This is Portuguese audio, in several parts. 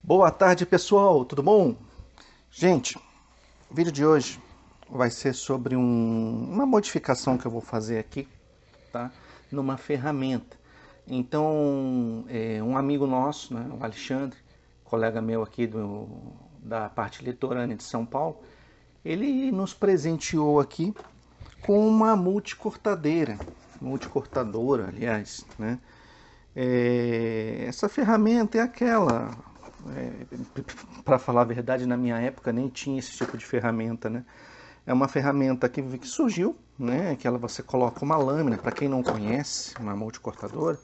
Boa tarde, pessoal, tudo bom? Gente, o vídeo de hoje vai ser sobre uma modificação que eu vou fazer aqui, tá? Numa ferramenta. Então, um amigo nosso, né, o Alexandre, colega meu aqui da parte litorânea de São Paulo, ele nos presenteou aqui com uma multicortadora, aliás, né? Essa ferramenta é aquela, para falar a verdade, na minha época nem tinha esse tipo de ferramenta, né? É uma ferramenta que surgiu, né? Que você coloca uma lâmina, para quem não conhece, uma multicortadora,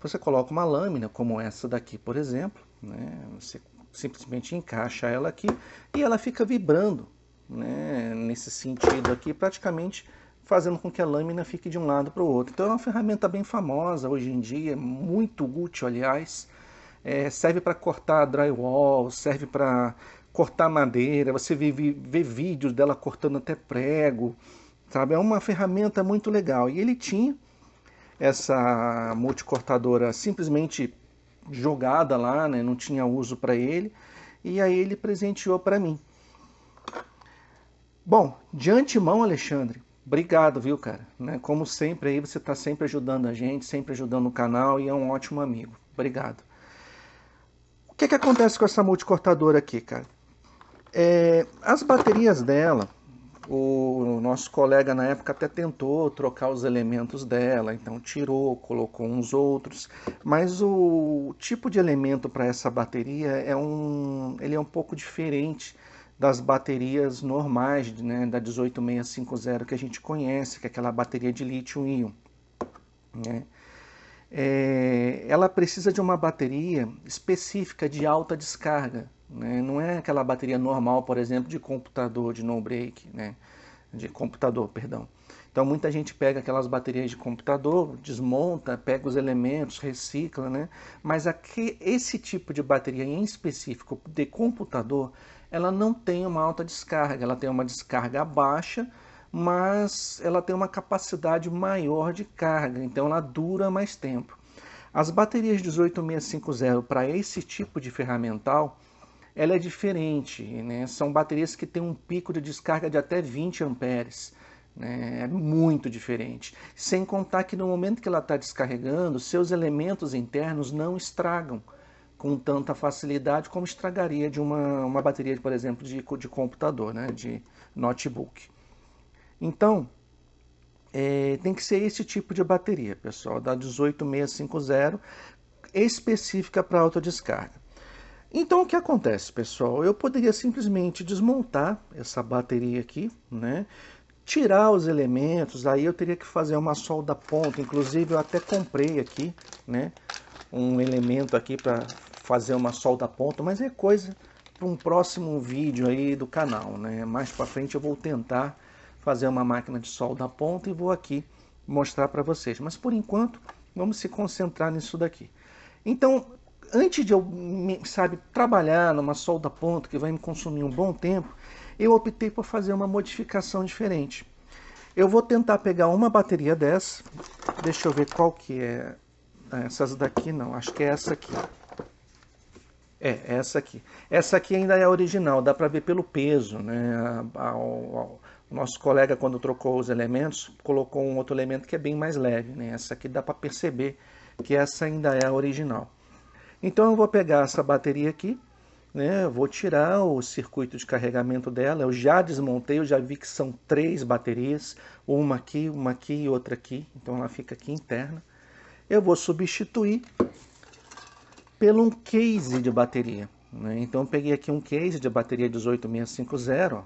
você coloca uma lâmina como essa daqui, por exemplo, né? Você simplesmente encaixa ela aqui e ela fica vibrando, né? Nesse sentido aqui, praticamente fazendo com que a lâmina fique de um lado para o outro. Então é uma ferramenta bem famosa hoje em dia, muito útil, aliás. Serve para cortar drywall, serve para cortar madeira, você vê vídeos dela cortando até prego, sabe? É uma ferramenta muito legal. E ele tinha essa multicortadora simplesmente jogada lá, né? Não tinha uso para ele, e aí ele presenteou para mim. Bom, de antemão, Alexandre, obrigado, viu, cara? Né? Como sempre aí, você está sempre ajudando a gente, sempre ajudando o canal e é um ótimo amigo. Obrigado. O que acontece com essa multicortadora aqui, cara? As baterias dela, o nosso colega na época até tentou trocar os elementos dela, então tirou, colocou uns outros, mas o tipo de elemento para essa bateria ele é um pouco diferente das baterias normais, né, da 18650 que a gente conhece, que é aquela bateria de lítio-íon, né? Ela precisa de uma bateria específica de alta descarga, né? Não é aquela bateria normal, por exemplo, de computador, de no-break, né? De computador, perdão. Então muita gente pega aquelas baterias de computador, desmonta, pega os elementos, recicla, né? Mas aqui, esse tipo de bateria em específico de computador, ela não tem uma alta descarga, ela tem uma descarga baixa, mas ela tem uma capacidade maior de carga, então ela dura mais tempo. As baterias 18650 para esse tipo de ferramental, ela é diferente, né? São baterias que têm um pico de descarga de até 20 amperes, né? É muito diferente. Sem contar que no momento que ela está descarregando, seus elementos internos não estragam com tanta facilidade como estragaria de uma bateria, por exemplo, de computador, né? De notebook. Então, tem que ser esse tipo de bateria, pessoal, da 18650, específica para autodescarga. Então, o que acontece, pessoal? Eu poderia simplesmente desmontar essa bateria aqui, né? Tirar os elementos, aí eu teria que fazer uma solda ponta. Inclusive, eu até comprei aqui, né? Um elemento aqui para fazer uma solda ponta, mas é coisa para um próximo vídeo aí do canal, né? Mais para frente eu vou tentar fazer uma máquina de solda ponta e vou aqui mostrar para vocês. Mas por enquanto, vamos se concentrar nisso daqui. Então, antes de eu, sabe, trabalhar numa solda ponta que vai me consumir um bom tempo, eu optei por fazer uma modificação diferente. Eu vou tentar pegar uma bateria dessa, deixa eu ver qual que é. Essas daqui não, acho que é essa aqui. Essa aqui. Essa aqui ainda é a original, dá para ver pelo peso, né? O nosso colega, quando trocou os elementos, colocou um outro elemento que é bem mais leve, né? Essa aqui dá para perceber que essa ainda é a original. Então eu vou pegar essa bateria aqui, né? Eu vou tirar o circuito de carregamento dela. Eu já desmontei, eu já vi que são 3 baterias, uma aqui e outra aqui. Então ela fica aqui interna. Eu vou substituir pelo um case de bateria, né? Então eu peguei aqui um case de bateria 18650, ó,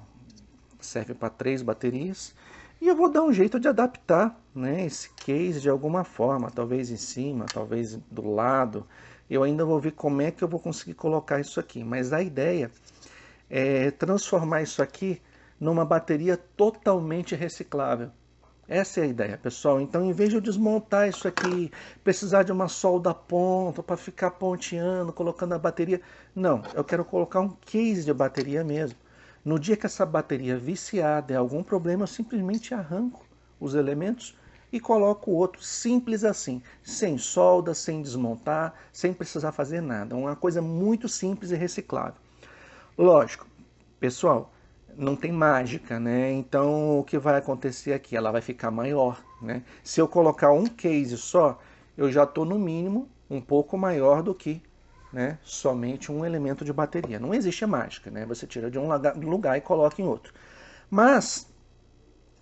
serve para 3 baterias. E eu vou dar um jeito de adaptar, né, esse case de alguma forma, talvez em cima, talvez do lado. Eu ainda vou ver como é que eu vou conseguir colocar isso aqui. Mas a ideia é transformar isso aqui numa bateria totalmente reciclável. Essa é a ideia, pessoal. Então, em vez de eu desmontar isso aqui, precisar de uma solda ponta para ficar ponteando, colocando a bateria, não, eu quero colocar um case de bateria mesmo. No dia que essa bateria viciar, der algum problema, eu simplesmente arranco os elementos e coloco o outro simples assim, sem solda, sem desmontar, sem precisar fazer nada. Uma coisa muito simples e reciclável. Lógico, pessoal, não tem mágica, né? Então o que vai acontecer aqui? Ela vai ficar maior, né? Se eu colocar um case só, eu já estou no mínimo um pouco maior do que, né, somente um elemento de bateria. Não existe mágica, né? Você tira de um lugar e coloca em outro. Mas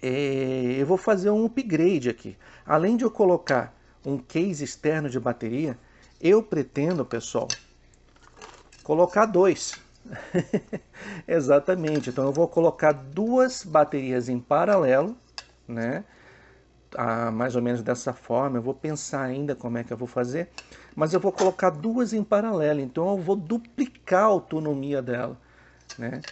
eu vou fazer um upgrade aqui. Além de eu colocar um case externo de bateria, eu pretendo, pessoal, colocar dois. Exatamente. Então eu vou colocar duas baterias em paralelo, né? Mais ou menos dessa forma. Eu vou pensar ainda como é que eu vou fazer, mas eu vou colocar duas em paralelo. Então eu vou duplicar a autonomia dela, né?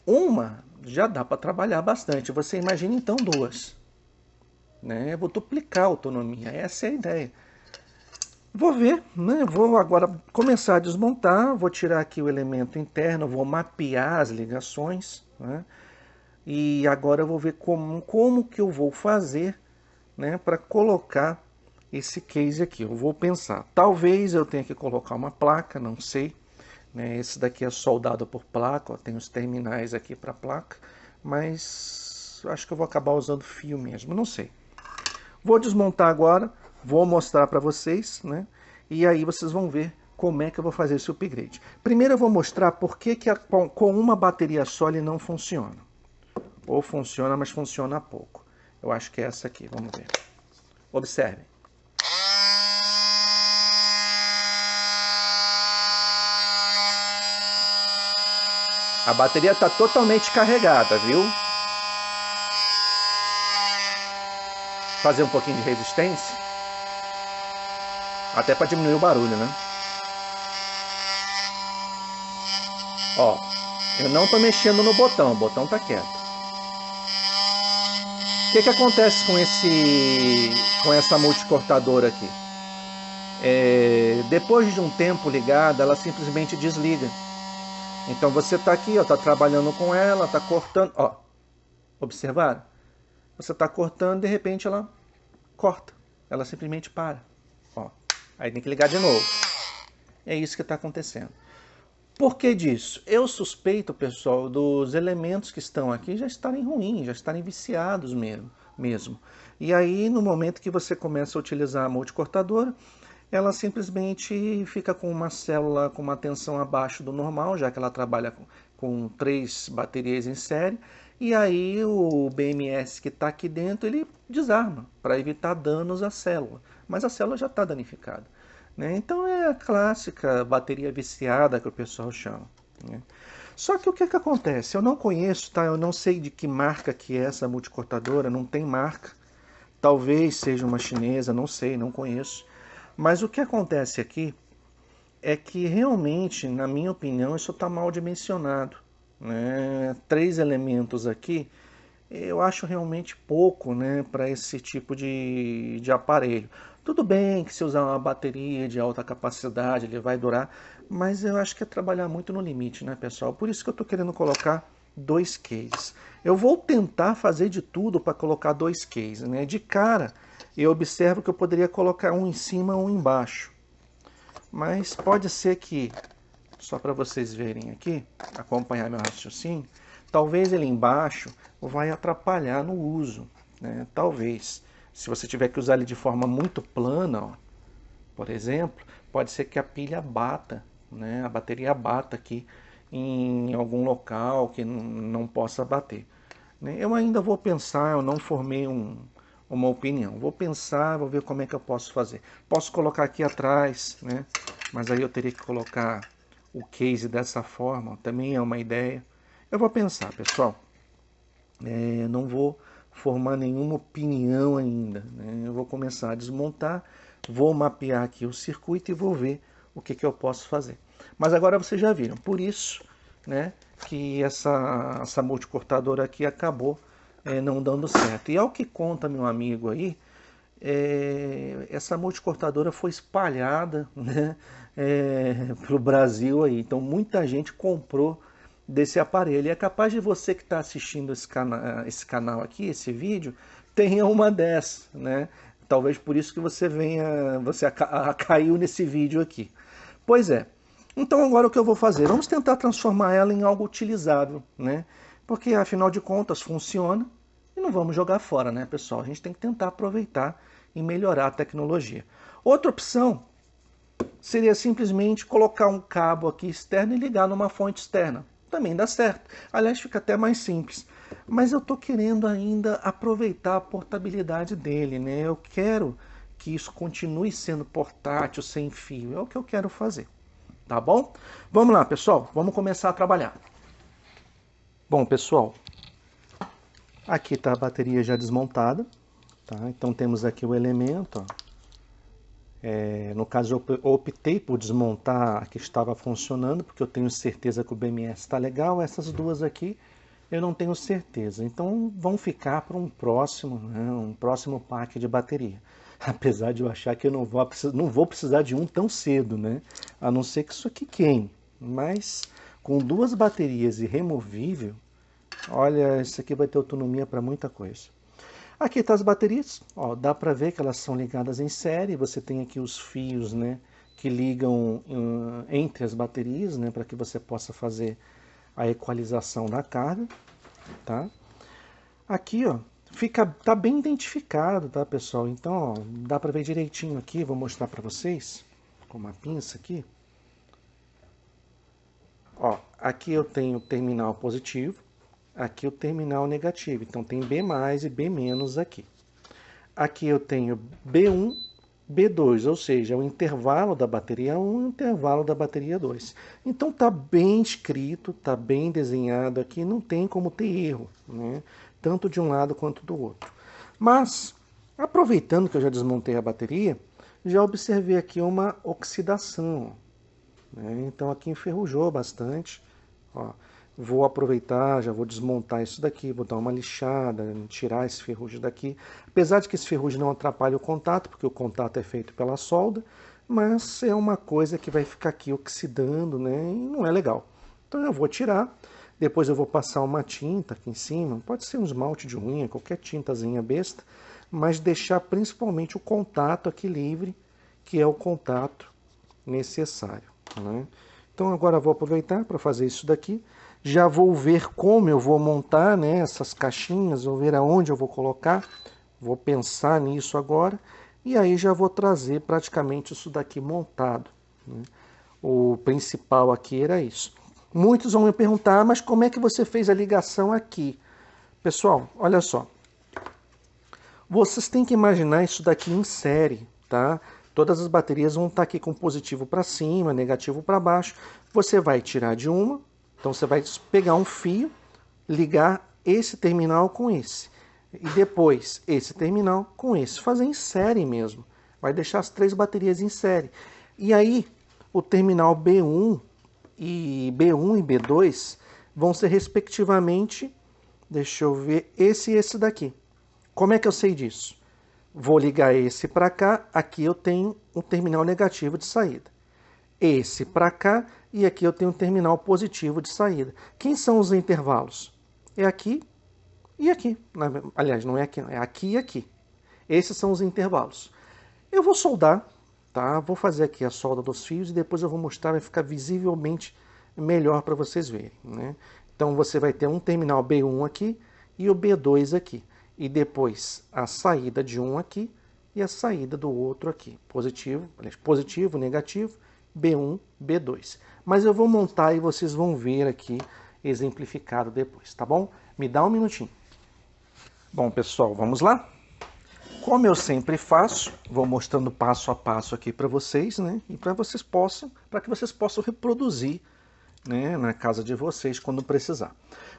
Uma já dá para trabalhar bastante. Você imagina então duas, né? Eu vou duplicar a autonomia. Essa é a ideia. Vou ver, né? Vou agora começar a desmontar, vou tirar aqui o elemento interno, vou mapear as ligações, né? E agora eu vou ver como que eu vou fazer, né, para colocar esse case aqui. Eu vou pensar, talvez eu tenha que colocar uma placa, não sei, né? Esse daqui é soldado por placa, ó, tem os terminais aqui para placa, mas acho que eu vou acabar usando fio mesmo, não sei. Vou desmontar agora, vou mostrar para vocês, né? E aí vocês vão ver como é que eu vou fazer esse upgrade. Primeiro eu vou mostrar por que com uma bateria só ele não funciona. Ou funciona, mas funciona pouco. Eu acho que é essa aqui, vamos ver. Observem. A bateria está totalmente carregada, viu? Fazer um pouquinho de resistência. Até para diminuir o barulho, né? Ó, eu não estou mexendo no botão, o botão está quieto. O que acontece com essa multicortadora aqui? Depois de um tempo ligada, ela simplesmente desliga. Então você está aqui, está trabalhando com ela, está cortando. Ó, observaram? Você está cortando, de repente ela corta. Ela simplesmente para. Ó, aí tem que ligar de novo. É isso que está acontecendo. Por que disso? Eu suspeito, pessoal, dos elementos que estão aqui já estarem ruins, já estarem viciados mesmo. E aí, no momento que você começa a utilizar a multicortadora, ela simplesmente fica com uma célula com uma tensão abaixo do normal, já que ela trabalha com 3 baterias em série, e aí o BMS que está aqui dentro, ele desarma, para evitar danos à célula. Mas a célula já está danificada, né? Então é a clássica bateria viciada que o pessoal chama, né? Só que o que acontece? Eu não conheço, tá? Eu não sei de que marca que é essa multicortadora, não tem marca. Talvez seja uma chinesa, não sei, não conheço. Mas o que acontece aqui é que realmente, na minha opinião, isso está mal dimensionado, né? 3 elementos aqui, eu acho realmente pouco, né, para esse tipo de aparelho. Tudo bem que se usar uma bateria de alta capacidade, ele vai durar, mas eu acho que é trabalhar muito no limite, né, pessoal? Por isso que eu estou querendo colocar 2 cases. Eu vou tentar fazer de tudo para colocar 2 cases, né? De cara, eu observo que eu poderia colocar um em cima, um embaixo. Mas pode ser que, só para vocês verem aqui, acompanhar meu raciocínio, talvez ele embaixo vai atrapalhar no uso, né? Talvez. Se você tiver que usar ele de forma muito plana, ó, por exemplo, pode ser que a pilha bata, né? A bateria bata aqui em algum local que não possa bater, né? Eu ainda vou pensar, eu não formei uma opinião. Vou pensar, vou ver como é que eu posso fazer. Posso colocar aqui atrás, né? Mas aí eu teria que colocar o case dessa forma, também é uma ideia. Eu vou pensar, pessoal. Não vou formar nenhuma opinião ainda, né? Eu vou começar a desmontar, vou mapear aqui o circuito e vou ver o que eu posso fazer. Mas agora vocês já viram, por isso, né, que essa multicortadora aqui acabou não dando certo. E ao que conta meu amigo aí, essa multicortadora foi espalhada, né, para o Brasil aí. Então muita gente comprou desse aparelho. E é capaz de você que está assistindo esse canal aqui, esse vídeo, tenha uma dessa, né? Talvez por isso que você caiu nesse vídeo aqui. Pois é. Então agora o que eu vou fazer? Vamos tentar transformar ela em algo utilizável, né? Porque afinal de contas funciona e não vamos jogar fora, né, pessoal? A gente tem que tentar aproveitar e melhorar a tecnologia. Outra opção seria simplesmente colocar um cabo aqui externo e ligar numa fonte externa. Também dá certo. Aliás, fica até mais simples. Mas eu estou querendo ainda aproveitar a portabilidade dele, né? Eu quero que isso continue sendo portátil, sem fio. É o que eu quero fazer. Tá bom? Vamos lá, pessoal. Vamos começar a trabalhar. Bom, pessoal, aqui está a bateria já desmontada. Tá? Então temos aqui o elemento. Ó. No caso, eu optei por desmontar a que estava funcionando, porque eu tenho certeza que o BMS está legal. Essas duas aqui eu não tenho certeza. Então vão ficar para um próximo, né, um próximo pack de bateria. Apesar de eu achar que eu não vou precisar de um tão cedo, né? A não ser que isso aqui queime. Mas com duas baterias e removível, olha, isso aqui vai ter autonomia para muita coisa. Aqui está as baterias, ó, dá para ver que elas são ligadas em série. Você tem aqui os fios, né, que ligam entre as baterias, né, para que você possa fazer a equalização da carga, tá? Aqui, ó, tá bem identificado, tá, pessoal? Então, ó, dá para ver direitinho aqui. Vou mostrar para vocês com uma pinça aqui. Ó, aqui eu tenho o terminal positivo. Aqui o terminal negativo, então tem B+, e B- aqui. Aqui eu tenho B1, B2, ou seja, o intervalo da bateria 1 e o intervalo da bateria 2. Então tá bem escrito, tá bem desenhado aqui, não tem como ter erro, né? Tanto de um lado quanto do outro. Mas, aproveitando que eu já desmontei a bateria, já observei aqui uma oxidação, né? Então aqui enferrujou bastante, ó. Vou aproveitar, já vou desmontar isso daqui, vou dar uma lixada, tirar esse ferrugem daqui. Apesar de que esse ferrugem não atrapalha o contato, porque o contato é feito pela solda, mas é uma coisa que vai ficar aqui oxidando, né? E não é legal. Então eu vou tirar, depois eu vou passar uma tinta aqui em cima, pode ser um esmalte de unha, qualquer tintazinha besta, mas deixar principalmente o contato aqui livre, que é o contato necessário, né? Então agora eu vou aproveitar para fazer isso daqui. Já vou ver como eu vou montar, né, essas caixinhas, vou ver aonde eu vou colocar. Vou pensar nisso agora. E aí já vou trazer praticamente isso daqui montado, né? O principal aqui era isso. Muitos vão me perguntar, mas como é que você fez a ligação aqui? Pessoal, olha só. Vocês têm que imaginar isso daqui em série, tá? Todas as baterias vão estar aqui com positivo para cima, negativo para baixo. Você vai tirar de uma. Então você vai pegar um fio, ligar esse terminal com esse. E depois esse terminal com esse. Fazer em série mesmo. Vai deixar as três baterias em série. E aí o terminal B1 e B2 vão ser respectivamente, deixa eu ver, esse e esse daqui. Como é que eu sei disso? Vou ligar esse para cá, aqui eu tenho um terminal negativo de saída. Esse para cá, e aqui eu tenho um terminal positivo de saída. Quem são os intervalos? É aqui e aqui. Aliás, não é aqui, é aqui e aqui. Esses são os intervalos. Eu vou soldar, tá? Vou fazer aqui a solda dos fios e depois eu vou mostrar, vai ficar visivelmente melhor para vocês verem, né? Então você vai ter um terminal B1 aqui e o B2 aqui. E depois a saída de um aqui e a saída do outro aqui. Positivo, positivo, negativo, B1, B2. Mas eu vou montar e vocês vão ver aqui exemplificado depois, tá bom? Me dá um minutinho. Bom, pessoal, vamos lá? Como eu sempre faço, vou mostrando passo a passo aqui para vocês, né? E para que vocês possam reproduzir, né, na casa de vocês quando precisar.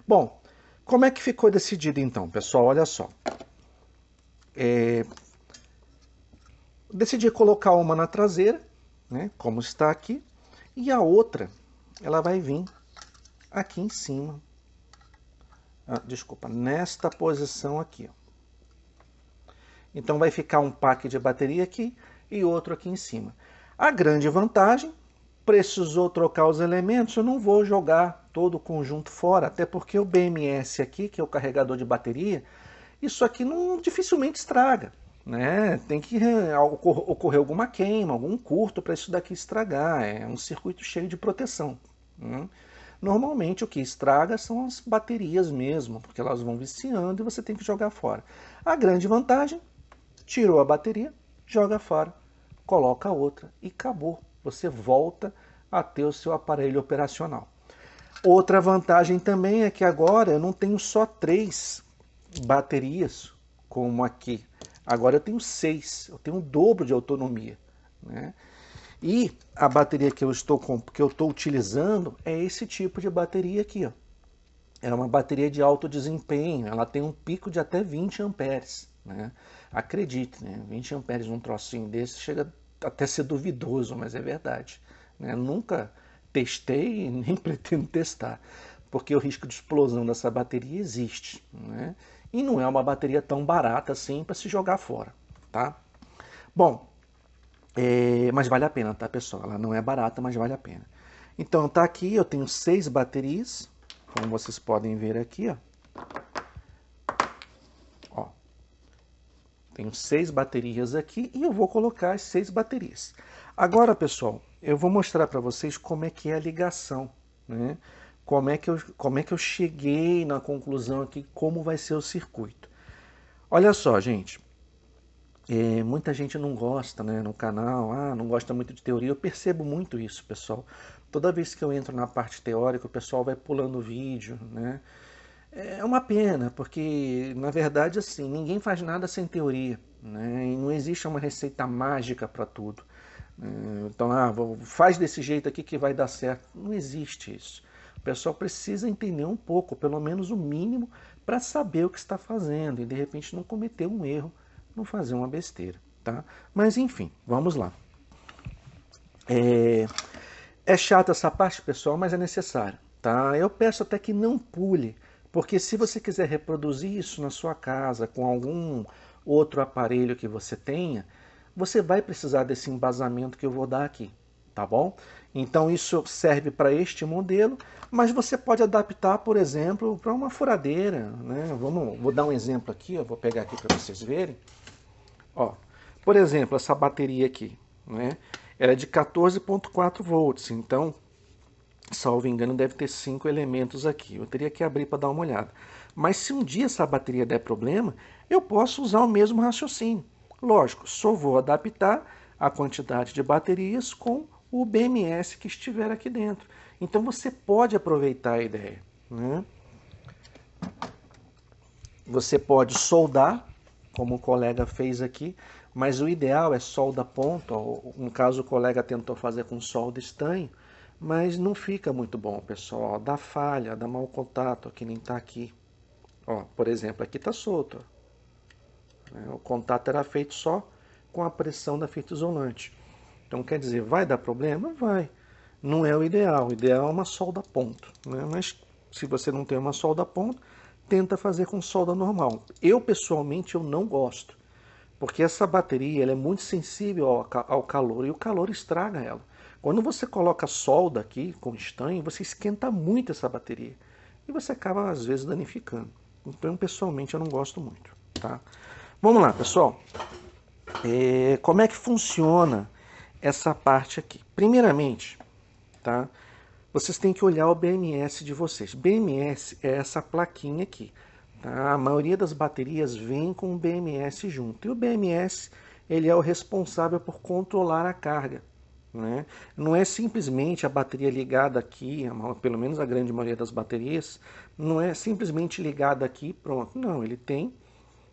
Bom, como é que ficou decidido então, pessoal? Olha só. Decidi colocar uma na traseira, né, como está aqui, e a outra, ela vai vir aqui em cima. Desculpa, nesta posição aqui, ó. Então vai ficar um pack de bateria aqui e outro aqui em cima. A grande vantagem, precisou trocar os elementos, eu não vou jogar todo o conjunto fora, até porque o BMS aqui, que é o carregador de bateria, isso aqui não dificilmente estraga, né? Tem que ocorrer alguma queima, algum curto para isso daqui estragar. É um circuito cheio de proteção, né? Normalmente o que estraga são as baterias mesmo, porque elas vão viciando e você tem que jogar fora. A grande vantagem, tirou a bateria, joga fora, coloca outra e acabou. Você volta a ter o seu aparelho operacional. Outra vantagem também é que agora eu não tenho só 3 baterias, como aqui. Agora eu tenho 6, eu tenho o dobro de autonomia, né? E a bateria que eu estou utilizando é esse tipo de bateria aqui, ó. É uma bateria de alto desempenho, ela tem um pico de até 20 amperes, né? Acredite, né? 20 amperes num trocinho desse chega até a ser duvidoso, mas é verdade, né? Nunca testei e nem pretendo testar, porque o risco de explosão dessa bateria existe, né? E não é uma bateria tão barata assim para se jogar fora, tá? Bom, mas vale a pena, tá, pessoal? Ela não é barata, mas vale a pena. Então, tá aqui, eu tenho 6 baterias, como vocês podem ver aqui, ó. Ó, tenho 6 baterias aqui e eu vou colocar as 6 baterias. Agora, pessoal, eu vou mostrar para vocês como é que é a ligação, né? Como é que eu cheguei na conclusão aqui, como vai ser o circuito. Olha só, gente. Muita gente não gosta, né, no canal, não gosta muito de teoria. Eu percebo muito isso, pessoal. Toda vez que eu entro na parte teórica, o pessoal vai pulando o vídeo, né? É uma pena, porque, na verdade, assim, ninguém faz nada sem teoria, né? E não existe uma receita mágica para tudo. Então, faz desse jeito aqui que vai dar certo. Não existe isso. O pessoal precisa entender um pouco, pelo menos o mínimo, para saber o que está fazendo e, de repente, não cometer um erro, não fazer uma besteira, tá? Mas, enfim, vamos lá. É chato essa parte, pessoal, mas é necessário, tá? Eu peço até que não pule, porque se você quiser reproduzir isso na sua casa com algum outro aparelho que você tenha, você vai precisar desse embasamento que eu vou dar aqui, tá bom? Então isso serve para este modelo, mas você pode adaptar, por exemplo, para uma furadeira, né? Vou dar um exemplo aqui, eu vou pegar aqui para vocês verem. Ó, por exemplo, essa bateria aqui, né? Ela é de 14,4 volts, então, salvo engano, deve ter 5 elementos aqui. Eu teria que abrir para dar uma olhada. Mas se um dia essa bateria der problema, eu posso usar o mesmo raciocínio. Lógico, só vou adaptar a quantidade de baterias com o BMS que estiver aqui dentro. Então você pode aproveitar a ideia, né? Você pode soldar, como o colega fez aqui, mas o ideal é solda ponto. No caso, o colega tentou fazer com solda estanho, mas não fica muito bom, pessoal. Dá falha, dá mau contato, que nem está aqui. Ó, por exemplo, aqui está solto. O contato era feito só com a pressão da fita isolante. Então, quer dizer, vai dar problema? Vai. Não é o ideal. O ideal é uma solda ponto, né? Mas se você não tem uma solda ponto, tenta fazer com solda normal. Eu, pessoalmente, eu não gosto. Porque essa bateria ela é muito sensível ao calor e o calor estraga ela. Quando você coloca solda aqui com estanho, você esquenta muito essa bateria. E você acaba, às vezes, danificando. Então, pessoalmente, eu não gosto muito, tá? Vamos lá, pessoal. Como é que funciona essa parte aqui? Primeiramente, tá? Vocês têm que olhar o BMS de vocês. BMS é essa plaquinha aqui. Tá? A maioria das baterias vem com o BMS junto. E o BMS ele é o responsável por controlar a carga, né? Não é simplesmente a bateria ligada aqui, pelo menos a grande maioria das baterias, não é simplesmente ligada aqui pronto. Não, ele tem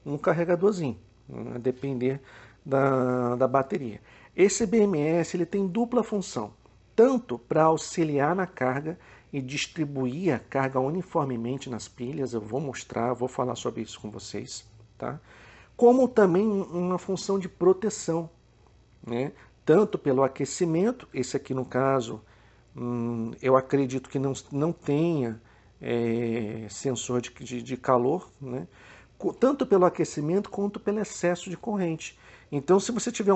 um carregadorzinho, a depender da bateria. Esse BMS ele tem dupla função, tanto para auxiliar na carga e distribuir a carga uniformemente nas pilhas, eu vou mostrar, vou falar sobre isso com vocês, tá? Como também uma função de proteção, né? Tanto pelo aquecimento, esse aqui no caso, eu acredito que não tenha sensor de calor, né? Tanto pelo aquecimento quanto pelo excesso de corrente. Então, se você tiver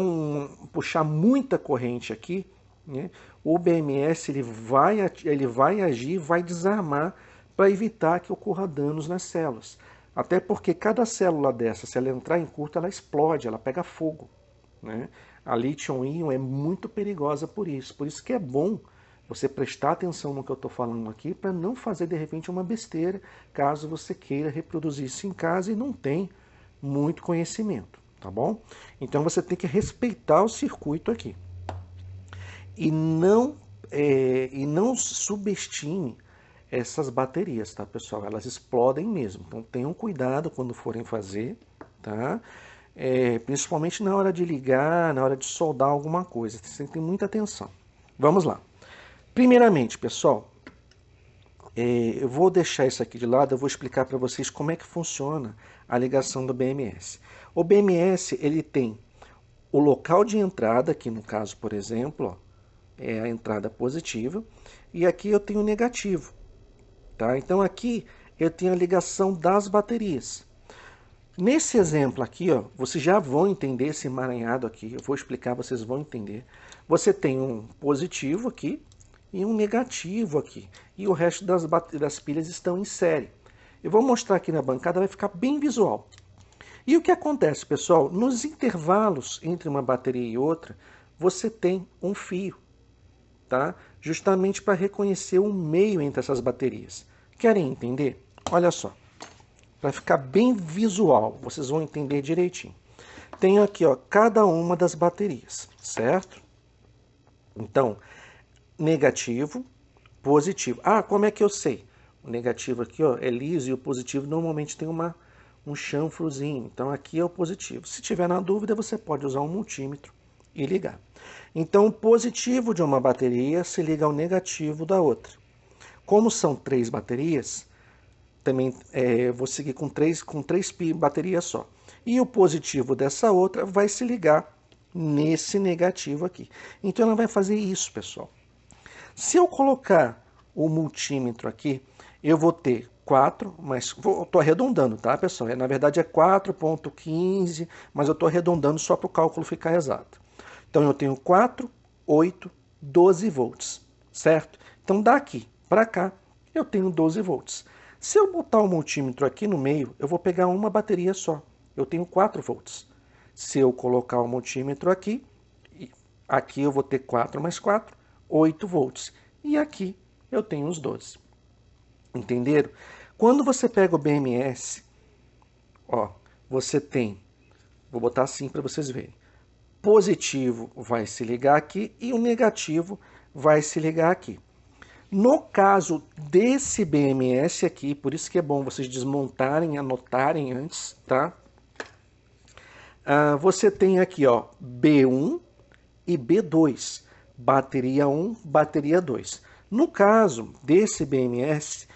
puxar muita corrente aqui, né, o BMS ele vai agir, vai desarmar para evitar que ocorra danos nas células. Até porque cada célula dessa, se ela entrar em curto, ela explode, ela pega fogo, né? A lítio-íon é muito perigosa por isso que é bom você prestar atenção no que eu estou falando aqui para não fazer de repente uma besteira, caso você queira reproduzir isso em casa e não tem muito conhecimento, tá bom? Então você tem que respeitar o circuito aqui. E não subestime essas baterias, tá, pessoal? Elas explodem mesmo. Então tenham cuidado quando forem fazer, tá? Principalmente na hora de ligar, na hora de soldar alguma coisa. Você tem que ter muita atenção. Vamos lá. Primeiramente, pessoal, eu vou deixar isso aqui de lado, eu vou explicar para vocês como é que funciona a ligação do BMS. O BMS, ele tem o local de entrada, aqui no caso, por exemplo, ó, é a entrada positiva, e aqui eu tenho o negativo, tá? Então aqui eu tenho a ligação das baterias. Nesse exemplo aqui, ó, vocês já vão entender esse emaranhado aqui, eu vou explicar, vocês vão entender. Você tem um positivo aqui e um negativo aqui, e o resto das pilhas estão em série. Eu vou mostrar aqui na bancada, vai ficar bem visual. E o que acontece, pessoal? Nos intervalos entre uma bateria e outra, você tem um fio, tá? Justamente para reconhecer o meio entre essas baterias. Querem entender? Olha só, para ficar bem visual, vocês vão entender direitinho. Tenho aqui, ó, cada uma das baterias, certo? Então, negativo, positivo. Ah, como é que eu sei? O negativo aqui, ó, é liso e o positivo normalmente tem um chanfrozinho. Então aqui é o positivo. Se tiver na dúvida, você pode usar um multímetro e ligar. Então o positivo de uma bateria se liga ao negativo da outra. Como são 3 baterias, também vou seguir com três baterias só. E o positivo dessa outra vai se ligar nesse negativo aqui. Então ela vai fazer isso, pessoal. Se eu colocar o multímetro aqui, eu vou ter 4, mas estou arredondando, tá, pessoal? Na verdade é 4,15, mas eu estou arredondando só para o cálculo ficar exato. Então eu tenho 4, 8, 12 volts, certo? Então daqui para cá eu tenho 12 volts. Se eu botar o multímetro aqui no meio, eu vou pegar uma bateria só. Eu tenho 4 volts. Se eu colocar o multímetro aqui eu vou ter 4 mais 4, 8 volts. E aqui eu tenho os 12. Entenderam? Quando você pega o BMS, ó, você tem, vou botar assim para vocês verem, positivo vai se ligar aqui e o negativo vai se ligar aqui. No caso desse BMS aqui, por isso que é bom vocês desmontarem, anotarem antes, tá? Você tem aqui, ó, B1 e B2, bateria 1, bateria 2. No caso desse BMS,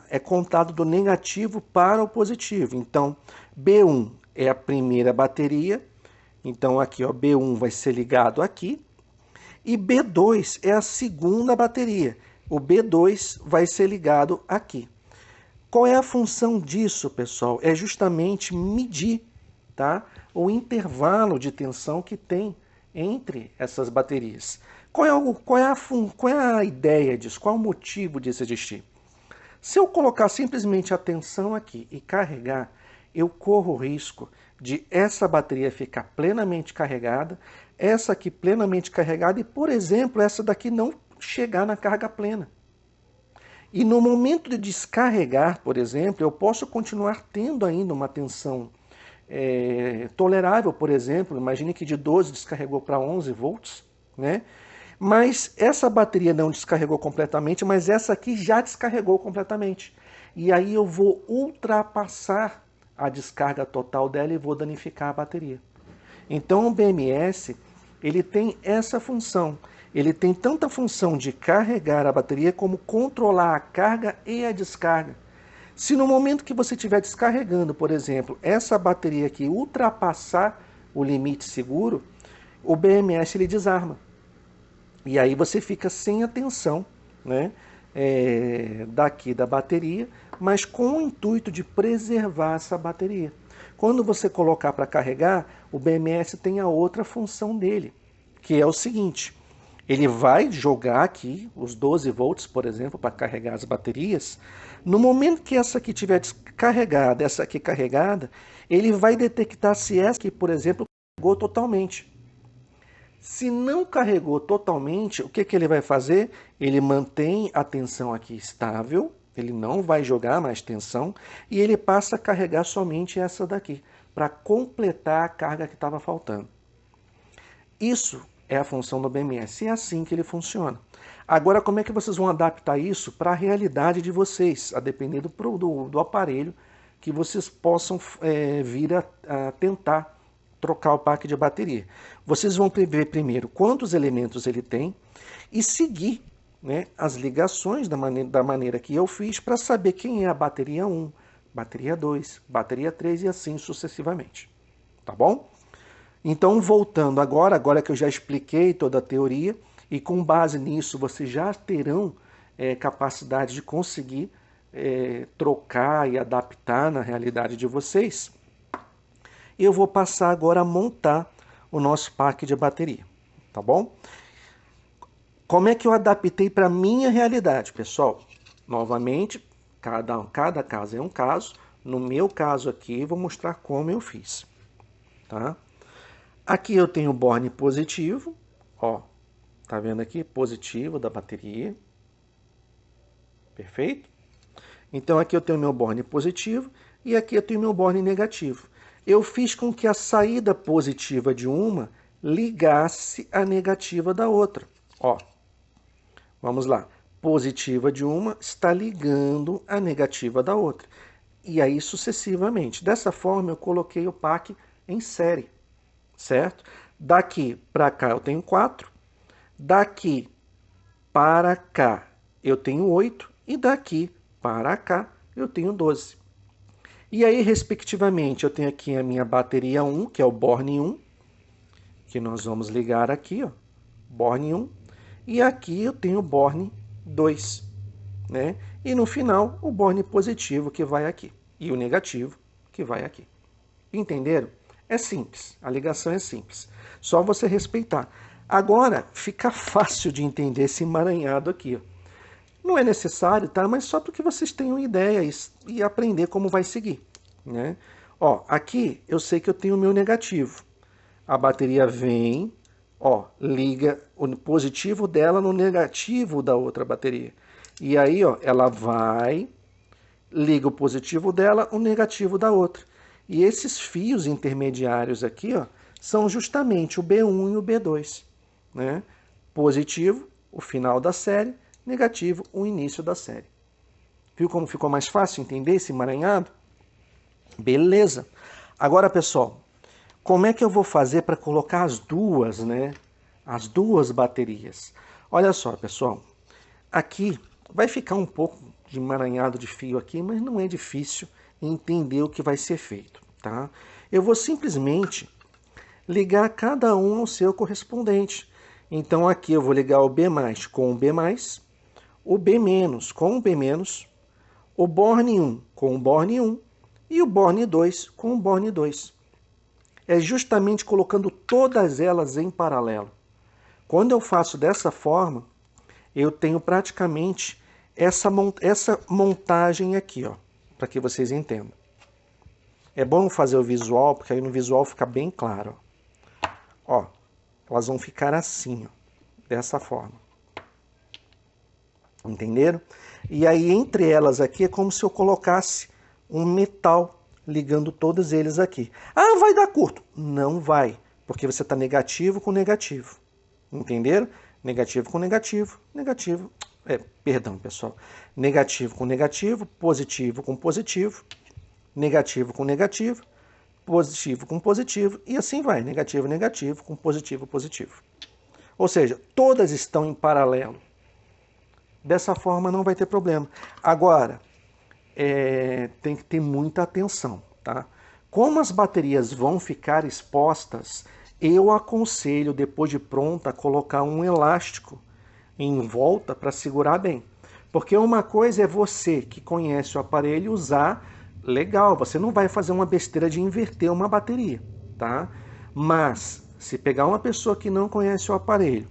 é contado do negativo para o positivo. Então, B1 é a primeira bateria, então aqui, ó, B1 vai ser ligado aqui, e B2 é a segunda bateria. O B2 vai ser ligado aqui. Qual é a função disso, pessoal? É justamente medir, tá, o intervalo de tensão que tem entre essas baterias. Qual é a ideia disso? Qual é o motivo disso existir? Se eu colocar simplesmente a tensão aqui e carregar, eu corro o risco de essa bateria ficar plenamente carregada, essa aqui plenamente carregada e, por exemplo, essa daqui não chegar na carga plena. E no momento de descarregar, por exemplo, eu posso continuar tendo ainda uma tensão tolerável, por exemplo. Imagine que de 12 descarregou para 11 volts, né? Mas essa bateria não descarregou completamente, mas essa aqui já descarregou completamente. E aí eu vou ultrapassar a descarga total dela e vou danificar a bateria. Então o BMS, ele tem essa função. Ele tem tanto a função de carregar a bateria como controlar a carga e a descarga. Se no momento que você estiver descarregando, por exemplo, essa bateria aqui ultrapassar o limite seguro, o BMS ele desarma. E aí você fica sem a tensão, né, daqui da bateria, mas com o intuito de preservar essa bateria. Quando você colocar para carregar, o BMS tem a outra função dele, que é o seguinte: Ele vai jogar aqui os 12 volts, por exemplo, para carregar as baterias. No momento que essa aqui estiver descarregada, essa aqui carregada, ele vai detectar se essa aqui, por exemplo, carregou totalmente. Se não carregou totalmente, o que ele vai fazer? Ele mantém a tensão aqui estável, ele não vai jogar mais tensão, e ele passa a carregar somente essa daqui, para completar a carga que estava faltando. Isso é a função do BMS, é assim que ele funciona. Agora, como é que vocês vão adaptar isso para a realidade de vocês, a depender do aparelho que vocês possam vir a tentar trocar o pack de bateria. Vocês vão ver primeiro quantos elementos ele tem e seguir, né, as ligações da maneira que eu fiz para saber quem é a bateria 1, bateria 2, bateria 3 e assim sucessivamente. Tá bom? Então, voltando agora que eu já expliquei toda a teoria, e com base nisso vocês já terão capacidade de conseguir trocar e adaptar na realidade de vocês, eu vou passar agora a montar o nosso pack de bateria, tá bom? Como é que eu adaptei para a minha realidade, pessoal? Novamente, cada caso é um caso. No meu caso aqui, vou mostrar como eu fiz, tá? Aqui eu tenho o borne positivo, ó, tá vendo aqui? Positivo da bateria, perfeito? Então aqui eu tenho meu borne positivo e aqui eu tenho meu borne negativo. Eu fiz com que a saída positiva de uma ligasse a negativa da outra. Ó, vamos lá. Positiva de uma está ligando a negativa da outra. E aí sucessivamente. Dessa forma eu coloquei o pack em série, certo? Daqui para cá eu tenho 4. Daqui para cá eu tenho 8. E daqui para cá eu tenho 12. E aí, respectivamente, eu tenho aqui a minha bateria 1, que é o borne 1, que nós vamos ligar aqui, ó, borne 1. E aqui eu tenho o borne 2, né? E no final, o borne positivo que vai aqui, e o negativo que vai aqui. Entenderam? É simples, a ligação é simples. Só você respeitar. Agora, fica fácil de entender esse emaranhado aqui, ó. Não é necessário, tá? Mas só para que vocês tenham ideia e aprender como vai seguir, né? Ó, aqui eu sei que eu tenho o meu negativo. A bateria vem, ó, liga o positivo dela no negativo da outra bateria. E aí, ó, ela vai, liga o positivo dela, o negativo da outra. E esses fios intermediários aqui, ó, são justamente o B1 e o B2, né? Positivo, o final da série, negativo, o início da série. Viu como ficou mais fácil entender esse emaranhado? Beleza. Agora, pessoal, como é que eu vou fazer para colocar as duas, né? As duas baterias. Olha só, pessoal. Aqui vai ficar um pouco de emaranhado de fio aqui, mas não é difícil entender o que vai ser feito, tá? Eu vou simplesmente ligar cada um ao seu correspondente. Então, aqui eu vou ligar o B+ com o B+, o B- com o B-, o borne 1 com o borne 1 e o borne 2 com o borne 2. É justamente colocando todas elas em paralelo. Quando eu faço dessa forma, eu tenho praticamente essa montagem aqui, ó, para que vocês entendam. É bom fazer o visual, porque aí no visual fica bem claro. Ó, elas vão ficar assim, ó, dessa forma. Entenderam? E aí entre elas aqui é como se eu colocasse um metal ligando todos eles aqui. Ah, vai dar curto. Não vai, porque você está negativo com negativo. Entenderam? Negativo com negativo, negativo. Perdão, pessoal. Negativo com negativo, positivo com positivo, negativo com negativo, positivo com positivo, e assim vai. Negativo, negativo, com positivo, positivo. Ou seja, todas estão em paralelo. Dessa forma não vai ter problema. Agora, tem que ter muita atenção, tá? Como as baterias vão ficar expostas, eu aconselho, depois de pronta, colocar um elástico em volta para segurar bem. Porque uma coisa é você que conhece o aparelho usar, legal, você não vai fazer uma besteira de inverter uma bateria, tá? Mas, se pegar uma pessoa que não conhece o aparelho,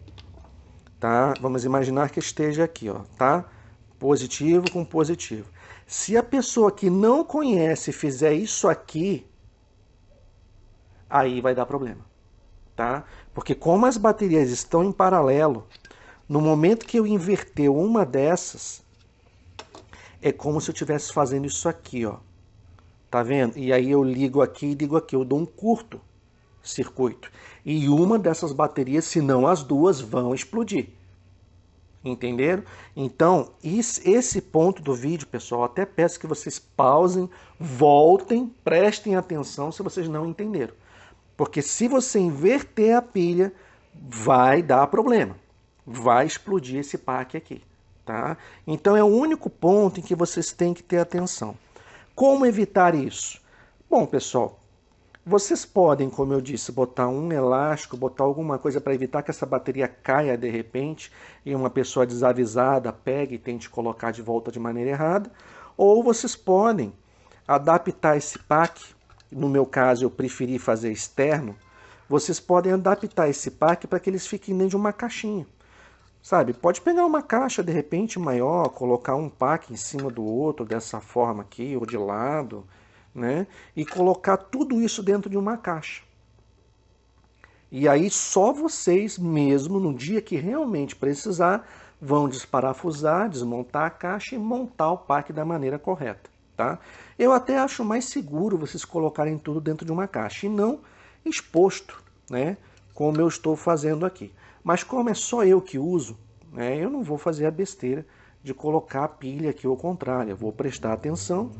tá? Vamos imaginar que esteja aqui, ó, tá? Positivo com positivo. Se a pessoa que não conhece fizer isso aqui, aí vai dar problema, tá? Porque como as baterias estão em paralelo, no momento que eu inverter uma dessas, é como se eu estivesse fazendo isso aqui, ó. Tá vendo? E aí eu ligo aqui e ligo aqui, eu dou um curto circuito. E uma dessas baterias, se não as duas, vão explodir. Entenderam? Então, esse ponto do vídeo, pessoal, até peço que vocês pausem, voltem, prestem atenção se vocês não entenderam. Porque se você inverter a pilha, vai dar problema. Vai explodir esse pack aqui, tá? Então é o único ponto em que vocês têm que ter atenção. Como evitar isso? Bom, pessoal, vocês podem, como eu disse, botar um elástico, botar alguma coisa para evitar que essa bateria caia de repente e uma pessoa desavisada pegue e tente colocar de volta de maneira errada. Ou vocês podem adaptar esse pack, no meu caso eu preferi fazer externo, vocês podem adaptar esse pack para que eles fiquem dentro de uma caixinha. Sabe, pode pegar uma caixa de repente maior, colocar um pack em cima do outro dessa forma aqui, ou de lado, né? E colocar tudo isso dentro de uma caixa. E aí só vocês mesmo, no dia que realmente precisar, vão desparafusar, desmontar a caixa e montar o pack da maneira correta, tá? Eu até acho mais seguro vocês colocarem tudo dentro de uma caixa e não exposto, né? Como eu estou fazendo aqui. Mas como é só eu que uso, né, eu não vou fazer a besteira de colocar a pilha aqui ao contrário. Eu vou prestar atenção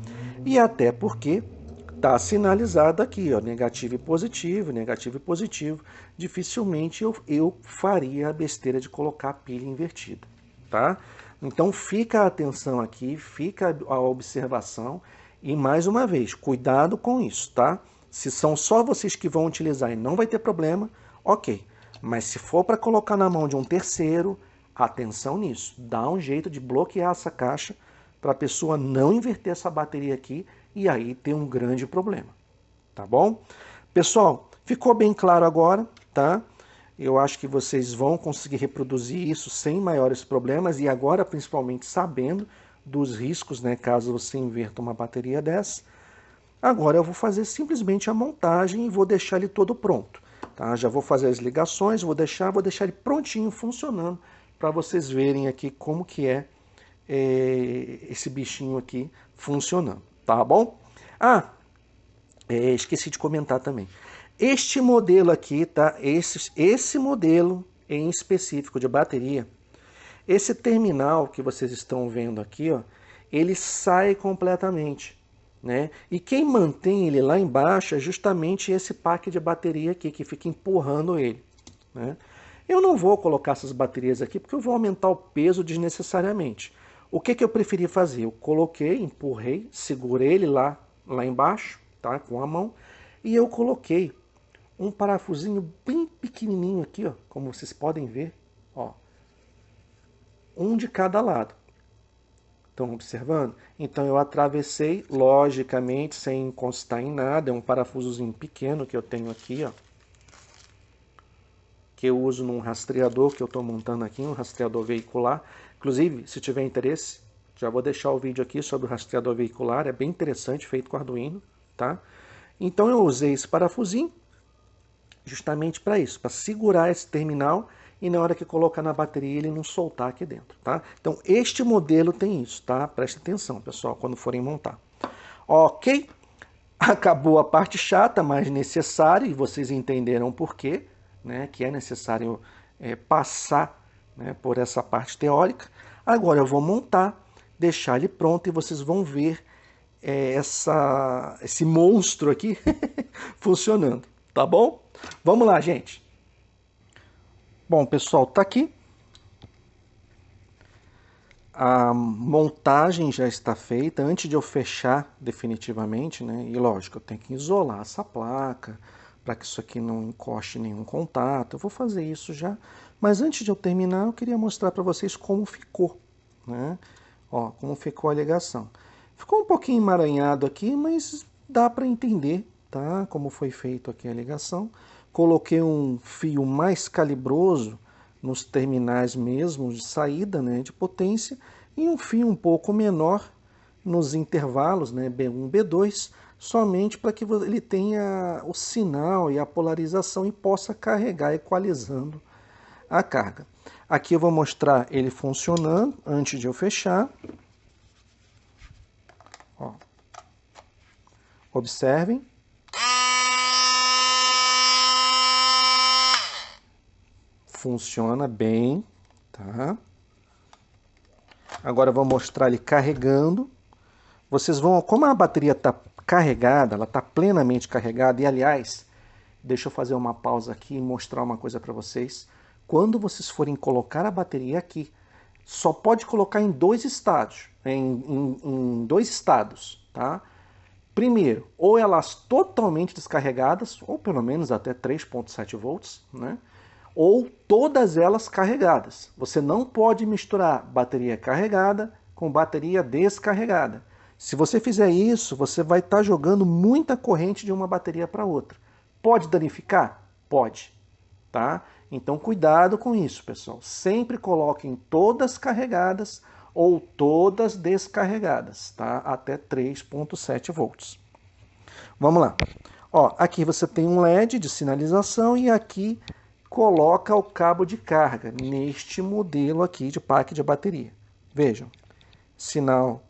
e até porque está sinalizado aqui, ó, negativo e positivo, negativo e positivo. Dificilmente eu faria a besteira de colocar a pilha invertida, tá? Então fica a atenção aqui, fica a observação e mais uma vez, cuidado com isso, tá? Se são só vocês que vão utilizar e não vai ter problema, ok. Mas se for para colocar na mão de um terceiro, atenção nisso. Dá um jeito de bloquear essa caixa para a pessoa não inverter essa bateria aqui e aí ter um grande problema. Tá bom? Pessoal, ficou bem claro agora, tá? Eu acho que vocês vão conseguir reproduzir isso sem maiores problemas e agora principalmente sabendo dos riscos, né, caso você inverta uma bateria dessa. Agora eu vou fazer simplesmente a montagem e vou deixar ele todo pronto. Tá? Já vou fazer as ligações, vou deixar ele prontinho, funcionando, para vocês verem aqui como que é esse bichinho aqui funcionando, tá bom? Esqueci de comentar também. Este modelo aqui, tá? Esse modelo em específico de bateria, esse terminal que vocês estão vendo aqui, ó, ele sai completamente, né? E quem mantém ele lá embaixo é justamente esse pack de bateria aqui, que fica empurrando ele, né? Eu não vou colocar essas baterias aqui porque eu vou aumentar o peso desnecessariamente. O que eu preferi fazer? Eu coloquei, empurrei, segurei ele lá embaixo, tá? Com a mão, e eu coloquei um parafusinho bem pequenininho aqui, ó, como vocês podem ver, ó, um de cada lado. Estão observando? Então eu atravessei, logicamente, sem encostar em nada. É um parafusozinho pequeno que eu tenho aqui, ó, que eu uso num rastreador que eu estou montando aqui, um rastreador veicular. Inclusive, se tiver interesse, já vou deixar o vídeo aqui sobre o rastreador veicular. É bem interessante, feito com Arduino, tá? Então eu usei esse parafusinho justamente para isso, para segurar esse terminal e na hora que colocar na bateria ele não soltar aqui dentro, tá? Então este modelo tem isso, tá? Presta atenção, pessoal, quando forem montar. Ok? Acabou a parte chata, mas necessária, e vocês entenderam por quê, né? Que é necessário passar, né, por essa parte teórica. Agora eu vou montar, deixar ele pronto e vocês vão ver esse monstro aqui funcionando, tá bom? Vamos lá, gente. Bom, pessoal, tá aqui. A montagem já está feita. Antes de eu fechar definitivamente, né? E lógico, eu tenho que isolar essa placa para que isso aqui não encoste nenhum contato. Eu vou fazer isso já. Mas antes de eu terminar, eu queria mostrar para vocês como ficou, né? Ó, como ficou a ligação. Ficou um pouquinho emaranhado aqui, mas dá para entender, tá? Como foi feito aqui a ligação. Coloquei um fio mais calibroso nos terminais mesmo de saída, né, de potência, e um fio um pouco menor nos intervalos, né, B1, B2, somente para que ele tenha o sinal e a polarização e possa carregar equalizando a carga. Aqui eu vou mostrar ele funcionando antes de eu fechar. Ó. Observem. Funciona bem, tá? Agora eu vou mostrar ele carregando. Vocês vão, como a bateria está carregada, ela está plenamente carregada, e aliás, deixa eu fazer uma pausa aqui e mostrar uma coisa para vocês. Quando vocês forem colocar a bateria aqui, só pode colocar em dois estados, em dois estados, tá? Primeiro, ou elas totalmente descarregadas, ou pelo menos até 3.7 volts, né? Ou todas elas carregadas. Você não pode misturar bateria carregada com bateria descarregada. Se você fizer isso, você vai estar jogando muita corrente de uma bateria para outra. Pode danificar? Pode, tá? Então cuidado com isso, pessoal. Sempre coloquem todas carregadas ou todas descarregadas, tá? Até 3.7 volts. Vamos lá. Ó, aqui você tem um LED de sinalização e aqui coloca o cabo de carga neste modelo aqui de pack de bateria. Vejam, sinal.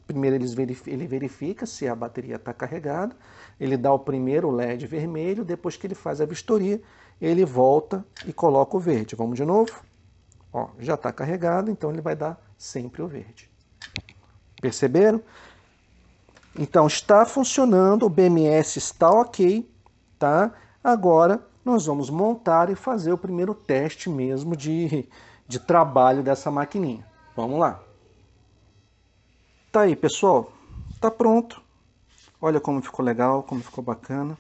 Primeiro ele verifica se a bateria está carregada, ele dá o primeiro LED vermelho, depois que ele faz a vistoria, ele volta e coloca o verde. Vamos de novo? Ó, já está carregado, então ele vai dar sempre o verde. Perceberam? Então está funcionando, o BMS está ok, tá? Agora nós vamos montar e fazer o primeiro teste mesmo de trabalho dessa maquininha. Vamos lá. Tá aí, pessoal. Tá pronto. Olha como ficou legal, como ficou bacana.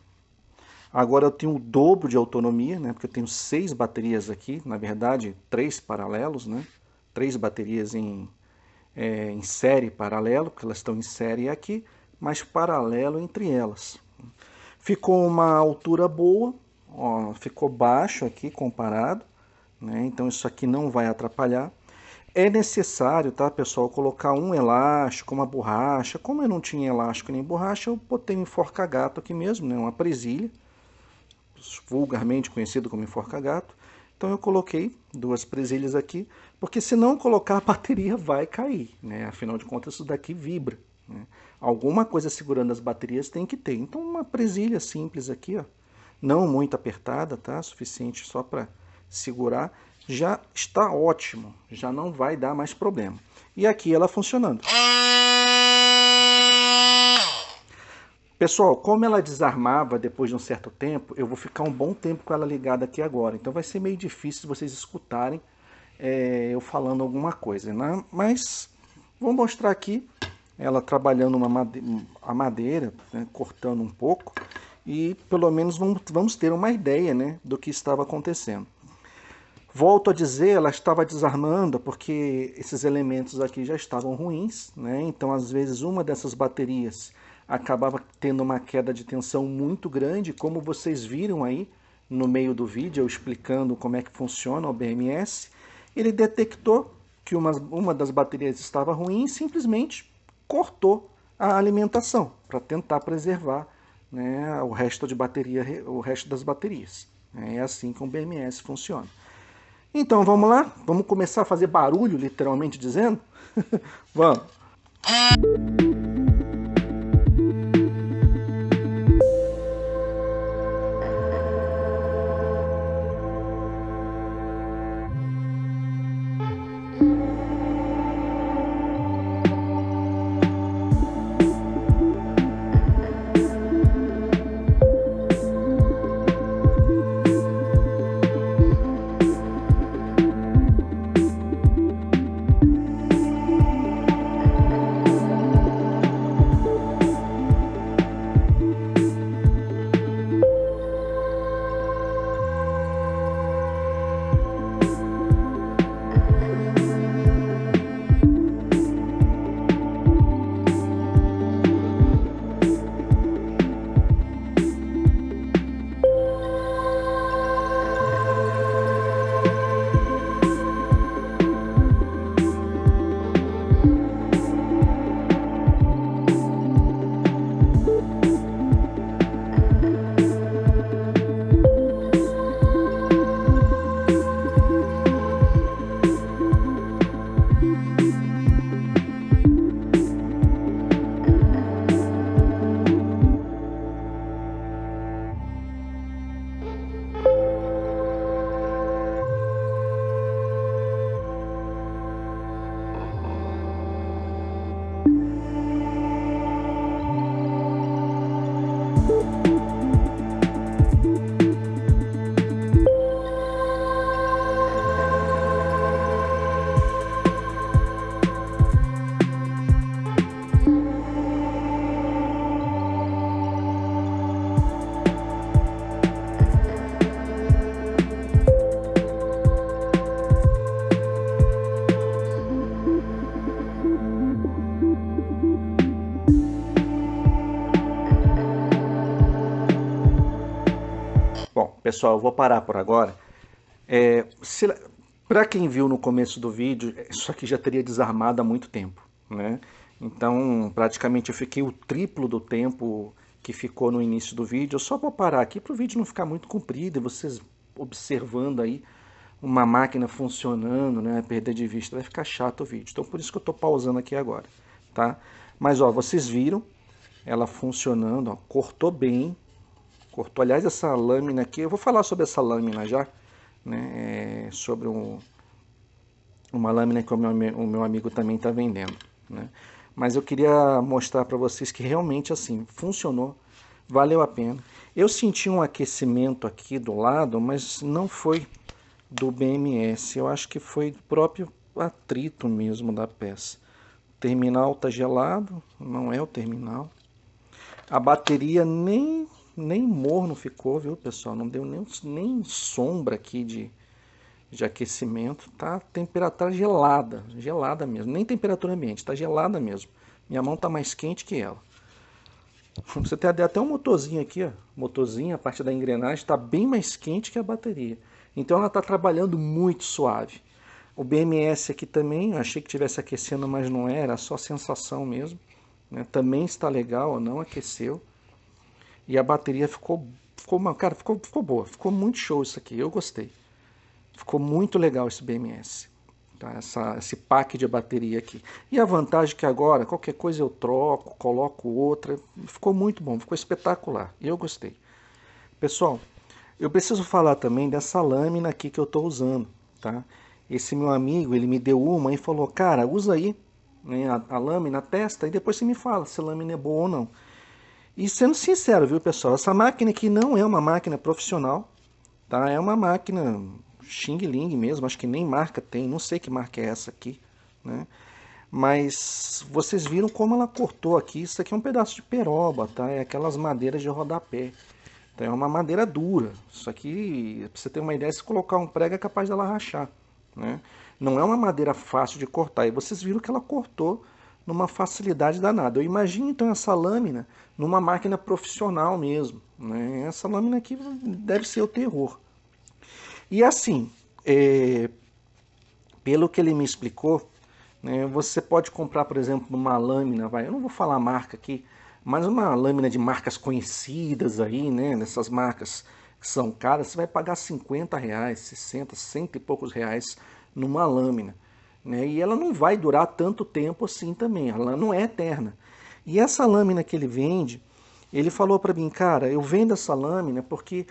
Agora eu tenho o dobro de autonomia, né? Porque eu tenho 6 baterias aqui, na verdade 3 paralelos, né? 3 baterias em série paralelo, porque elas estão em série aqui, mas paralelo entre elas. Ficou uma altura boa, ó, ficou baixo aqui comparado, né? Então isso aqui não vai atrapalhar. É necessário, tá, pessoal, colocar um elástico, uma borracha. Como eu não tinha elástico nem borracha, eu botei um enforca-gato aqui mesmo, né, uma presilha, vulgarmente conhecido como enforca-gato. Então eu coloquei 2 presilhas aqui, porque se não colocar a bateria vai cair, né? Afinal de contas isso daqui vibra, né? Alguma coisa segurando as baterias tem que ter. Então uma presilha simples aqui, ó, não muito apertada, tá? Suficiente só para segurar. Já está ótimo, já não vai dar mais problema. E aqui ela funcionando. Pessoal, como ela desarmava depois de um certo tempo, eu vou ficar um bom tempo com ela ligada aqui agora. Então vai ser meio difícil vocês escutarem eu falando alguma coisa, né? Mas vou mostrar aqui ela trabalhando a madeira, né? Cortando um pouco. E pelo menos vamos ter uma ideia, né, do que estava acontecendo. Volto a dizer, ela estava desarmando porque esses elementos aqui já estavam ruins, né? Então, às vezes, uma dessas baterias acabava tendo uma queda de tensão muito grande, como vocês viram aí no meio do vídeo, eu explicando como é que funciona o BMS. Ele detectou que uma das baterias estava ruim e simplesmente cortou a alimentação para tentar preservar, né, o resto das baterias. É assim que o BMS funciona. Então vamos lá? Vamos começar a fazer barulho, literalmente dizendo? Vamos! pessoal, eu vou parar por agora. Para quem viu no começo do vídeo, isso aqui já teria desarmado há muito tempo, né? Então, praticamente eu fiquei o triplo do tempo que ficou no início do vídeo. Eu só vou parar aqui para o vídeo não ficar muito comprido e vocês observando aí uma máquina funcionando, né? Perder de vista, vai ficar chato o vídeo. Então, por isso que eu estou pausando aqui agora, tá? Mas, ó, vocês viram ela funcionando, ó, cortou bem. Cortou, aliás, essa lâmina aqui, eu vou falar sobre essa lâmina já, né? Sobre uma lâmina que o meu amigo também está vendendo, né? Mas eu queria mostrar para vocês que realmente assim, funcionou, valeu a pena. Eu senti um aquecimento aqui do lado, mas não foi do BMS, eu acho que foi do próprio atrito mesmo da peça. O terminal está gelado, não é o terminal. A bateria nem morno ficou, viu, pessoal? Não deu nem sombra aqui de aquecimento. Tá temperatura gelada, gelada mesmo. Nem temperatura ambiente, tá gelada mesmo. Minha mão tá mais quente que ela. Você tem até um motorzinho aqui, ó. Motorzinho, a parte da engrenagem está bem mais quente que a bateria. Então ela está trabalhando muito suave. O BMS aqui também, eu achei que tivesse aquecendo, mas não era só sensação mesmo, né? Também está legal, não aqueceu. E a bateria ficou boa, ficou muito show isso aqui, eu gostei. Ficou muito legal esse BMS, tá? Esse pack de bateria aqui. E a vantagem é que agora, qualquer coisa eu troco, coloco outra, ficou muito bom, ficou espetacular, e eu gostei. Pessoal, eu preciso falar também dessa lâmina aqui que eu estou usando, tá? Esse meu amigo, ele me deu uma e falou, cara, usa aí, né, a lâmina, testa, e depois você me fala se a lâmina é boa ou não. E sendo sincero, viu, pessoal, essa máquina aqui não é uma máquina profissional, tá? É uma máquina Xing Ling mesmo, acho que nem marca tem, não sei que marca é essa aqui, né? Mas vocês viram como ela cortou aqui, isso aqui é um pedaço de peroba, tá? É aquelas madeiras de rodapé. Então é uma madeira dura. Isso aqui, pra você ter uma ideia, se colocar um prego é capaz dela rachar, né? Não é uma madeira fácil de cortar. E vocês viram que ela cortou numa facilidade danada. Eu imagino então essa lâmina numa máquina profissional mesmo, né? Essa lâmina aqui deve ser o terror. E assim, pelo que ele me explicou, né, você pode comprar, por exemplo, uma lâmina, eu não vou falar a marca aqui, mas uma lâmina de marcas conhecidas aí, né, dessas marcas que são caras, você vai pagar R$ 50, 60, cento e poucos reais numa lâmina, né, e ela não vai durar tanto tempo assim também, ela não é eterna. E essa lâmina que ele vende, ele falou para mim, cara, eu vendo essa lâmina porque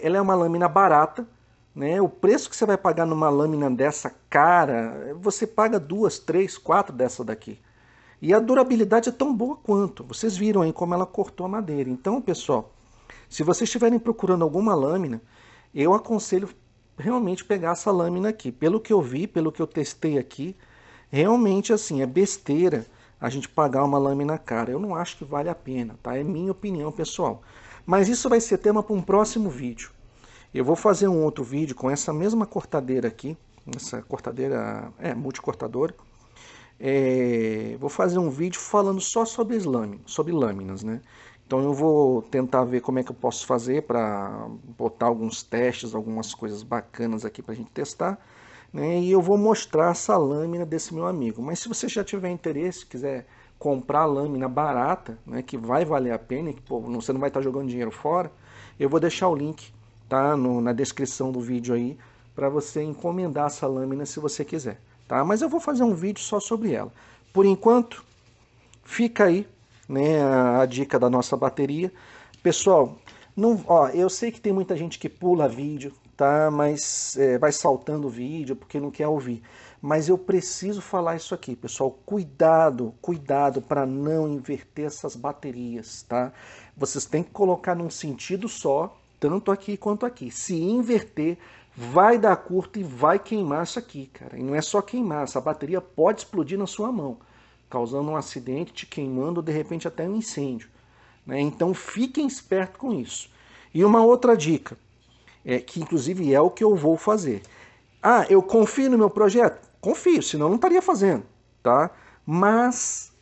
ela é uma lâmina barata, né? O preço que você vai pagar numa lâmina dessa cara, você paga 2, 3, 4 dessa daqui. E a durabilidade é tão boa quanto. Vocês viram aí como ela cortou a madeira. Então, pessoal, se vocês estiverem procurando alguma lâmina, eu aconselho realmente pegar essa lâmina aqui. Pelo que eu vi, pelo que eu testei aqui, realmente assim, é besteira a gente pagar uma lâmina cara. Eu não acho que vale a pena, tá? É minha opinião pessoal. Mas isso vai ser tema para um próximo vídeo. Eu vou fazer um outro vídeo com essa mesma cortadeira aqui, essa cortadeira multicortadora. Vou fazer um vídeo falando só sobre lâminas, né? Então eu vou tentar ver como é que eu posso fazer para botar alguns testes, algumas coisas bacanas aqui para a gente testar, né? E eu vou mostrar essa lâmina desse meu amigo. Mas se você já tiver interesse, quiser comprar lâmina barata, né, que vai valer a pena, que pô, você não vai estar jogando dinheiro fora, eu vou deixar o link, tá, na descrição do vídeo aí, para você encomendar essa lâmina se você quiser, tá? Mas eu vou fazer um vídeo só sobre ela. Por enquanto, fica aí, né, a dica da nossa bateria. Pessoal, eu sei que tem muita gente que pula vídeo, tá? Mas vai saltando o vídeo porque não quer ouvir. Mas eu preciso falar isso aqui, pessoal. Cuidado, cuidado para não inverter essas baterias, tá? Vocês têm que colocar num sentido só, tanto aqui quanto aqui. Se inverter, vai dar curto e vai queimar isso aqui, cara. E não é só queimar, essa bateria pode explodir na sua mão, causando um acidente, te queimando, de repente até um incêndio, né? Então fiquem espertos com isso. E uma outra dica, que inclusive é o que eu vou fazer. Ah, eu confio no meu projeto? Confio, senão eu não estaria fazendo, tá? Mas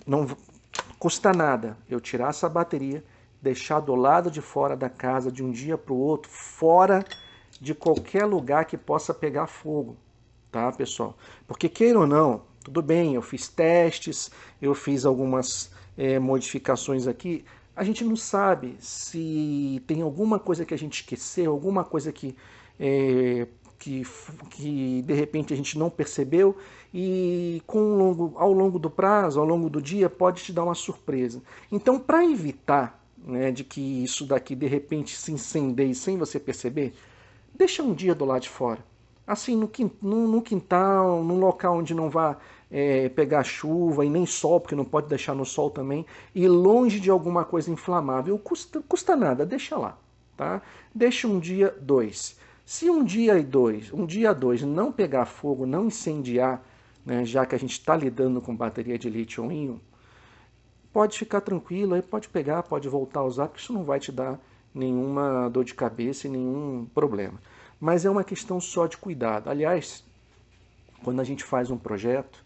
não custa nada eu tirar essa bateria, deixar do lado de fora da casa de um dia para o outro, fora de qualquer lugar que possa pegar fogo, tá, pessoal? Porque queira ou não, tudo bem, eu fiz testes, eu fiz algumas modificações aqui, a gente não sabe se tem alguma coisa que a gente esqueceu, alguma coisa que de repente a gente não percebeu e ao longo do prazo, ao longo do dia, pode te dar uma surpresa. Então, para evitar, né, de que isso daqui de repente se incendeie sem você perceber, deixa um dia do lado de fora. Assim, no quintal, num local onde não vá pegar chuva e nem sol, porque não pode deixar no sol também, e longe de alguma coisa inflamável. Custa nada, deixa lá, tá? Deixa um dia, dois. Se um dia dois não pegar fogo, não incendiar, né, já que a gente está lidando com bateria de lítio-íon, pode ficar tranquilo, aí pode pegar, pode voltar a usar, porque isso não vai te dar nenhuma dor de cabeça e nenhum problema. Mas é uma questão só de cuidado. Aliás, quando a gente faz um projeto,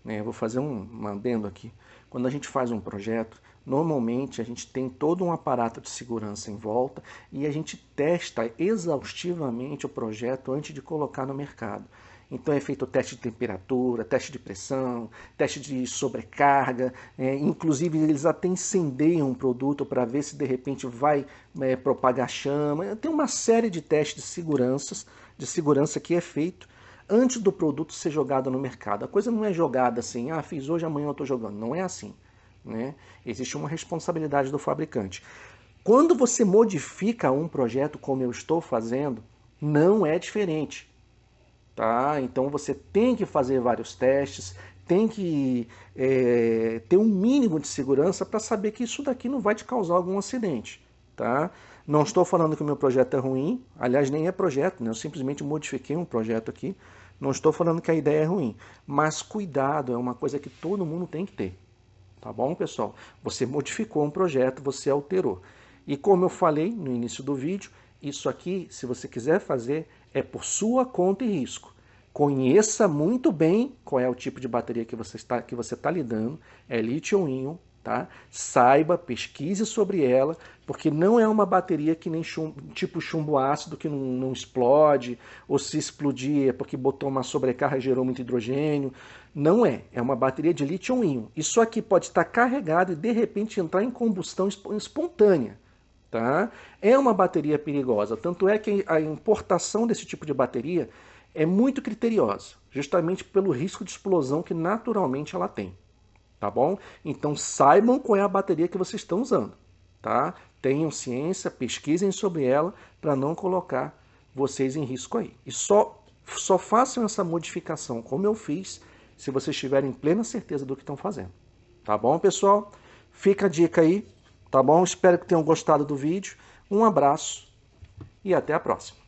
né, eu vou fazer um adendo aqui, quando a gente faz um projeto, normalmente a gente tem todo um aparato de segurança em volta e a gente testa exaustivamente o projeto antes de colocar no mercado. Então é feito teste de temperatura, teste de pressão, teste de sobrecarga, inclusive eles até incendeiam um produto para ver se de repente vai propagar chama. Tem uma série de testes de segurança que é feito antes do produto ser jogado no mercado. A coisa não é jogada assim, fiz hoje, amanhã eu estou jogando. Não é assim, né? Existe uma responsabilidade do fabricante. Quando você modifica um projeto como eu estou fazendo, não é diferente. Tá? Então você tem que fazer vários testes, tem que ter um mínimo de segurança para saber que isso daqui não vai te causar algum acidente. Tá? Não estou falando que o meu projeto é ruim, aliás, nem é projeto, né? Eu simplesmente modifiquei um projeto aqui. Não estou falando que a ideia é ruim, mas cuidado é uma coisa que todo mundo tem que ter. Tá bom, pessoal? Você modificou um projeto, você alterou. E como eu falei no início do vídeo, isso aqui, se você quiser fazer, é por sua conta e risco. Conheça muito bem qual é o tipo de bateria que você está lidando, é lítio-íon, tá? Saiba, pesquise sobre ela, porque não é uma bateria que nem tipo chumbo ácido que não explode, ou se explodir é porque botou uma sobrecarga e gerou muito hidrogênio. Não é, é uma bateria de lítio-íon. Isso aqui pode estar carregado e de repente entrar em combustão espontânea. Tá? É uma bateria perigosa, tanto é que a importação desse tipo de bateria é muito criteriosa, justamente pelo risco de explosão que naturalmente ela tem. Tá bom? Então saibam qual é a bateria que vocês estão usando. Tá? Tenham ciência, pesquisem sobre ela para não colocar vocês em risco aí. E só façam essa modificação como eu fiz se vocês tiverem plena certeza do que estão fazendo. Tá bom, pessoal? Fica a dica aí. Tá bom? Espero que tenham gostado do vídeo. Um abraço e até a próxima.